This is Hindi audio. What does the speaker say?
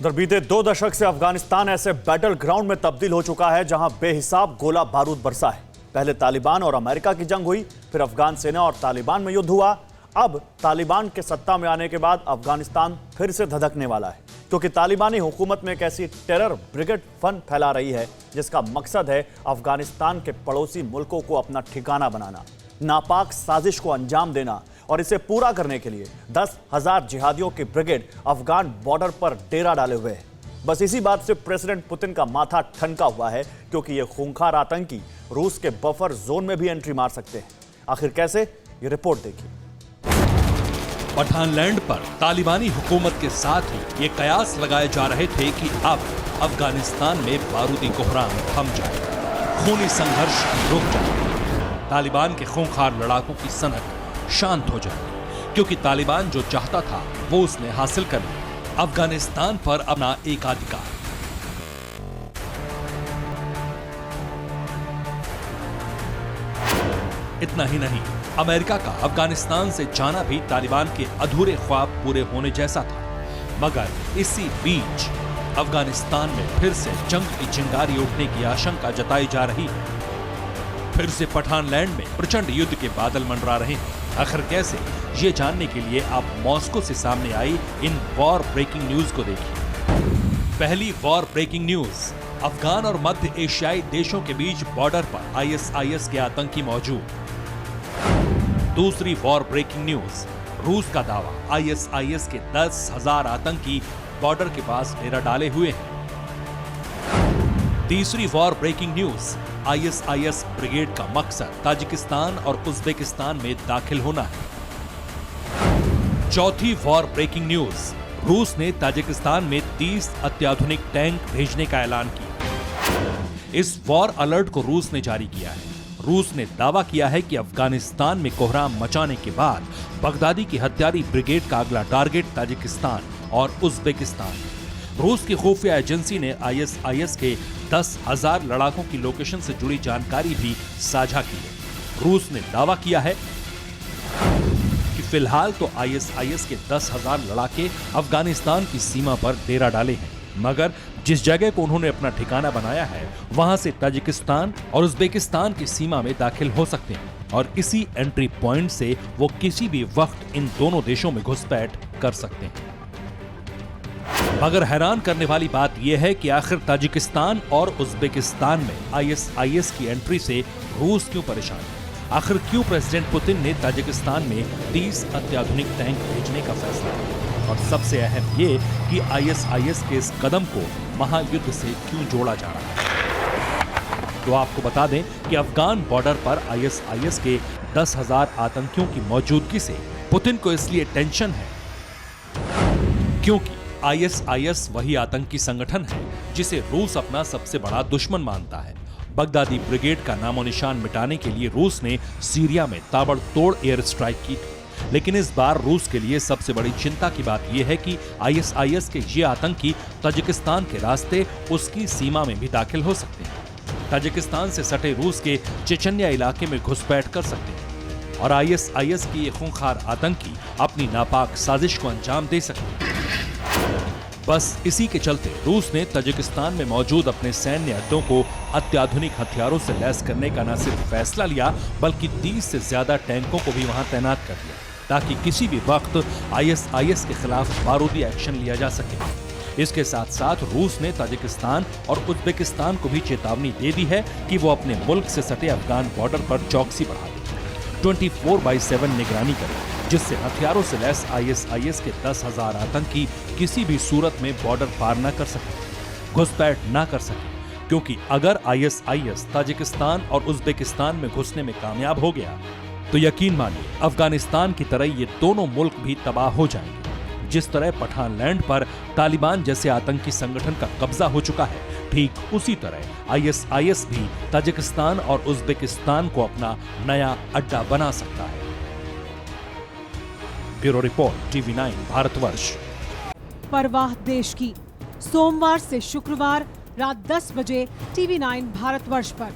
उधर बीते 2 दशक से अफगानिस्तान ऐसे बैटल ग्राउंड में तब्दील हो चुका है जहां बेहिसाब गोला बारूद बरसा है। पहले तालिबान और अमेरिका की जंग हुई, फिर अफगान सेना और तालिबान में युद्ध हुआ। अब तालिबान के सत्ता में आने के बाद अफगानिस्तान फिर से धधकने वाला है, क्योंकि तालिबानी हुकूमत में एक ऐसी टेरर ब्रिगेड फंड फैला रही है जिसका मकसद है अफगानिस्तान के पड़ोसी मुल्कों को अपना ठिकाना बनाना, नापाक साजिश को अंजाम देना। और इसे पूरा करने के लिए 10,000 जिहादियों की ब्रिगेड अफगान बॉर्डर पर डेरा डाले हुए है। बस इसी बात से प्रेसिडेंट पुतिन का माथा ठनका हुआ है, क्योंकि ये खूंखार आतंकी रूस के बफर जोन में भी एंट्री मार सकते हैं। आखिर कैसे, ये रिपोर्ट देखिए। पठानलैंड पर तालिबानी हुकूमत के साथ ही ये कयास लगाए जा रहे थे कि अब अफगानिस्तान में बारूदी कोहराम थम जाए, खूनी संघर्ष रुक जाए, तालिबान के खूंखार लड़ाकों की सनक शांत हो जाए, क्योंकि तालिबान जो चाहता था वो उसने हासिल कर लिया, अफगानिस्तान पर अपना एकाधिकार। इतना ही नहीं, अमेरिका का अफगानिस्तान से जाना भी तालिबान के अधूरे ख्वाब पूरे होने जैसा था। मगर इसी बीच अफगानिस्तान में फिर से जंग की चिंगारी उठने की आशंका जताई जा रही है। फिर से पठानलैंड में प्रचंड युद्ध के बादल मंडरा रहे हैं। आखिर कैसे, ये जानने के लिए आप मॉस्को से सामने आई इन वॉर ब्रेकिंग न्यूज को देखिए। पहली वॉर ब्रेकिंग न्यूज, अफगान और मध्य एशियाई देशों के बीच बॉर्डर पर आईएसआईएस के आतंकी मौजूद। दूसरी वॉर ब्रेकिंग न्यूज, रूस का दावा आईएसआईएस के 10,000 आतंकी बॉर्डर के पास डेरा डाले हुए हैं। तीसरी war breaking news, ISIS brigade का मकसद ताजिकिस्तान और उज्बेकिस्तान में दाखिल होना है। चौथी वॉर ब्रेकिंग न्यूज, रूस ने ताजिकिस्तान में 30 अत्याधुनिक टैंक भेजने का ऐलान किया। इस वॉर अलर्ट को रूस ने जारी किया है। रूस ने दावा किया है कि अफगानिस्तान में कोहराम मचाने के बाद बगदादी की हत्यारी ब्रिगेड का अगला टारगेट ताजिकिस्तान और उज्बेकिस्तान। रूस की खुफिया एजेंसी ने आईएसआईएस के 10,000 लड़ाकों की लोकेशन से जुड़ी जानकारी भी साझा की है। रूस ने दावा किया है कि फिलहाल तो आईएसआईएस के 10,000 लड़ाके अफगानिस्तान की सीमा पर डेरा डाले हैं, मगर जिस जगह को उन्होंने अपना ठिकाना बनाया है वहां से ताजिकिस्तान और उज्बेकिस्तान की सीमा में दाखिल हो सकते हैं और इसी एंट्री पॉइंट से वो किसी भी वक्त इन दोनों देशों में घुसपैठ कर सकते हैं। मगर हैरान करने वाली बात यह है कि आखिर ताजिकिस्तान और उज्बेकिस्तान में आईएसआईएस की एंट्री से रूस क्यों परेशान है? आखिर क्यों प्रेसिडेंट पुतिन ने ताजिकिस्तान में 30 अत्याधुनिक टैंक भेजने का फैसला किया? और सबसे अहम ये कि आईएसआईएस के इस कदम को महायुद्ध से क्यों जोड़ा जा रहा है? तो आपको बता दें कि अफगान बॉर्डर पर आईएसआईएस के 10,000 आतंकियों की मौजूदगी से पुतिन को इसलिए टेंशन है क्योंकि आईएसआईएस वही आतंकी संगठन है जिसे रूस अपना सबसे बड़ा दुश्मन मानता है। बगदादी ब्रिगेड का नामो निशान मिटाने के लिए रूस ने सीरिया में ताबड़तोड़ एयर स्ट्राइक की थी, लेकिन इस बार रूस के लिए सबसे बड़ी चिंता की बात यह है कि आईएसआईएस के ये आतंकी ताजिकिस्तान के रास्ते उसकी सीमा में भी दाखिल हो सकते हैं। ताजिकिस्तान से सटे रूस के चेचन्या इलाके में घुसपैठ कर सकते हैं और आईएसआईएस की ये खूंखार आतंकी अपनी नापाक साजिश को अंजाम दे सकते हैं। बस इसी के चलते रूस ने ताजिकिस्तान में मौजूद अपने सैन्य अड्डों को अत्याधुनिक हथियारों से लैस करने का न सिर्फ फैसला लिया, बल्कि 30 से ज्यादा टैंकों को भी वहां तैनात कर दिया, ताकि किसी भी वक्त आईएसआईएस के खिलाफ बारूदी एक्शन लिया जा सके। इसके साथ साथ रूस ने ताजिकिस्तान और उज्बेकिस्तान को भी चेतावनी दे दी है कि वो अपने मुल्क से सटे अफगान बॉर्डर पर चौकसी बढ़ा दें, 24/7 निगरानी करें, जिससे हथियारों से लैस आईएसआईएस के 10,000 आतंकी किसी भी सूरत में बॉर्डर पार न कर सके, घुसपैठ न कर सके, क्योंकि अगर आईएसआईएस ताजिकिस्तान और उज्बेकिस्तान में घुसने में कामयाब हो गया तो यकीन मानिए अफगानिस्तान की तरह ये दोनों मुल्क भी तबाह हो जाएंगे। जिस तरह पठानलैंड पर तालिबान जैसे आतंकी संगठन का कब्जा हो चुका है, ठीक उसी तरह आईएसआईएस भी ताजिकिस्तान और उज्बेकिस्तान को अपना नया अड्डा बना सकता है। Bureau report, TV9 Bharatvarsh. परवाह देश की, सोमवार से शुक्रवार रात 10 बजे TV9 भारतवर्ष पर।